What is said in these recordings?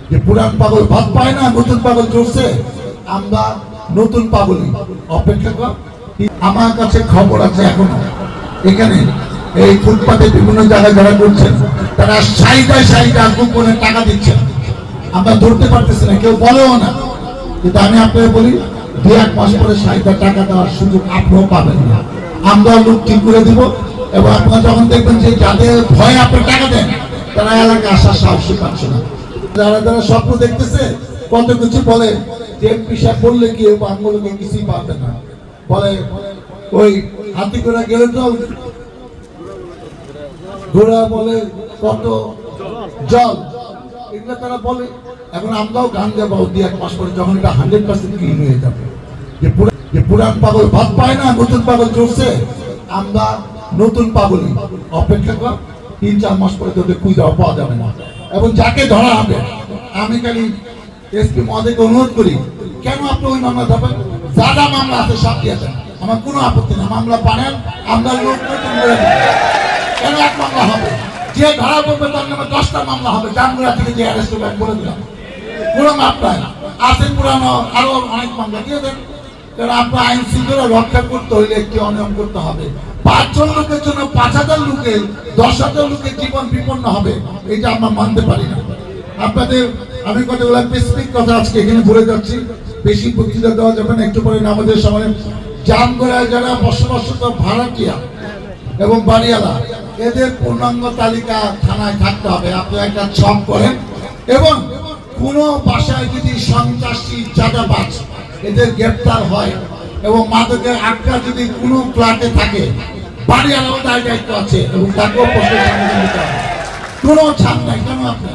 যে পুরান পাগল ভাত পায় না, নতুন পাগল চলছে, আমরা নতুন পাগলই অপেক্ষা কর। আমার কাছে খবর আছে এখনো এখানে এই ফুটপাতে বিভিন্ন জায়গায় যারা করছেন তারা সাইডা গোপনে টাকা দিচ্ছেন, আমরা ধরতে পারতেছি না, কেউ বলেও না। কিন্তু আমি আপনাকে বলি 2-1 মাস পরে সাইডা টাকা দেওয়ার সুযোগ আপনিও পাবেন না, আমরা লোক ঠিক করে দিব। এবং আপনারা যখন দেখবেন যে যাদের ভয়ে আপনি টাকা দেন তারা এলাকায় আসার সাহসই পাচ্ছে না। যারা যারা স্বপ্ন দেখতেছে কত কিছু বলে যে পিসা পড়লে কি বাংলাকে কিছুই পাবে না, বলে ওই হাতি ঘোড়া গেলে তো ঘোড়া বলে কত জল, এগুলো তারা বলে। এখন আমরাও গান গাবো 2-1 মাস পরে যখন এটা 100% ক্লিন হয়ে যাবে। যে পুরান পাগল ভাত পায় না, নতুন পাগল চলছে, আমরা নতুন পাগলই অপেক্ষা কর। 3-4 মাস পরে তোদের খুঁজে পাওয়া যাবে না। এবং যাকে ধরা হবে আমি খালি এসপি মহোদয়কে অনুরোধ করি, কেন আপনি ওই মামলা ধরবেন? যারা মামলা আছে সব দিয়েছেন, আমার কোনো আপত্তি না, মামলা বানান, আমরা লোক কেন 1 মামলা হবে? যে ধরা পড়বে তার নামে 10টা মামলা হবে। জানগুলা থেকে যে অ্যারেস্ট হবে বলে দিলাম, কোনো মাপ পায় না। আছে পুরানো আরো অনেক মামলা দিয়ে দেন। কারণ আপনার আইন শৃঙ্খলা রক্ষা করতে হইলে একটি অনিয়ম করতে হবে। 5 জন লোকের জন্য 5000 লোকের 10,000 লোকের জীবন বিপন্ন হবে, এটা আমরা মানতে পারি না। আপনাদের আমি কতগুলো স্পেসিফিক কথা আজকে এখানে বলে যাচ্ছি, বেশি বক্তৃতা দেওয়া যাবে না, একটু পরে আমাদের সময় জামগড়ায় যারা বসবাসরত ভাড়াটিয়া এবং বাড়িওয়ালা এদের পূর্ণাঙ্গ তালিকা থানায় থাকতে হবে। আপনি একটা ছক করেন এবং কোনো বাসায় যদি সন্ত্রাসী চাঁদাবাজ এদের গ্রেপ্তার হয় এবং মাদকের আটকা যদি কোনো ফ্ল্যাটে থাকে, বাড়িওয়ালাও তার দায়িত্ব আছে এবং তাকেও কোনো ছাড় নাই। কেন আপনি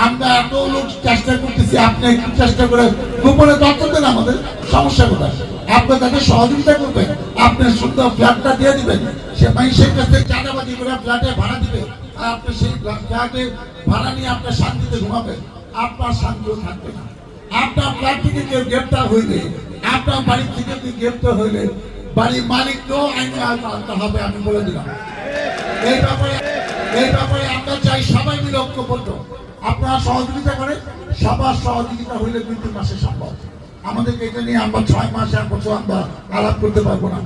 আমরা এত লোক চেষ্টা করতেছি, আপনি একটু চেষ্টা করে গোপনে তথ্য দেন, আমাদের সমস্যা কোথায়? আপনি তাকে সহযোগিতা করবেন, আপনি সুন্দর ফ্ল্যাটটা দিয়ে দিবেন, সে মানুষের কাছ থেকে চাঁদাবাজি করে ফ্ল্যাটে ভাড়া দিবে, আর আপনি সেই ফ্ল্যাটে ভাড়া নিয়ে আপনার শান্তিতে ঘুমাবেন, আপনার শান্তিও থাকবে না। আপনার ফ্ল্যাট থেকে কেউ গ্রেপ্তার হইলে, আপনার বাড়ি থেকে কেউ গ্রেপ্তার হইলে বাড়ির মালিককেও আইনে আনতে হবে, আমি বলে দিলাম। এই ব্যাপারে আমরা চাই সবাই মিলে ঐক্যবদ্ধ। আপনারা সহযোগিতা করে, সবার সহযোগিতা হইলে 2-3 মাসে সম্ভব। আমাদেরকে এটা নিয়ে আমরা 6 মাস 1 বছর আমরা আলাপ করতে পারবো না।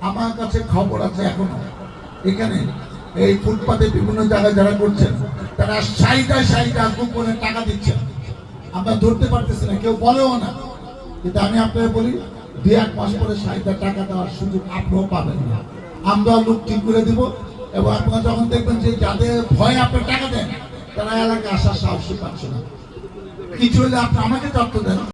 আমার কাছে খবর আছে এখনো এখানে এই ফুটপাতে বিভিন্ন জায়গায় যারা করছেন তারা সাইডা গোপনে টাকা দিচ্ছেন, আমরা ধরতে পারতেছি না, কেউ বলেও না। কিন্তু আমি আপনাকে বলি 2-1 মাস পরে সাইডা টাকা দেওয়ার সুযোগ আপনিও পাবেন না, আমরা লোক ঠিক করে দিব। এবং আপনারা যখন দেখবেন যে যাদের ভয়ে আপনি টাকা দেন তারা এলাকায় আসার সাহসই পাচ্ছে না, কিছু হলে আপনি আমাকে তথ্য দেন।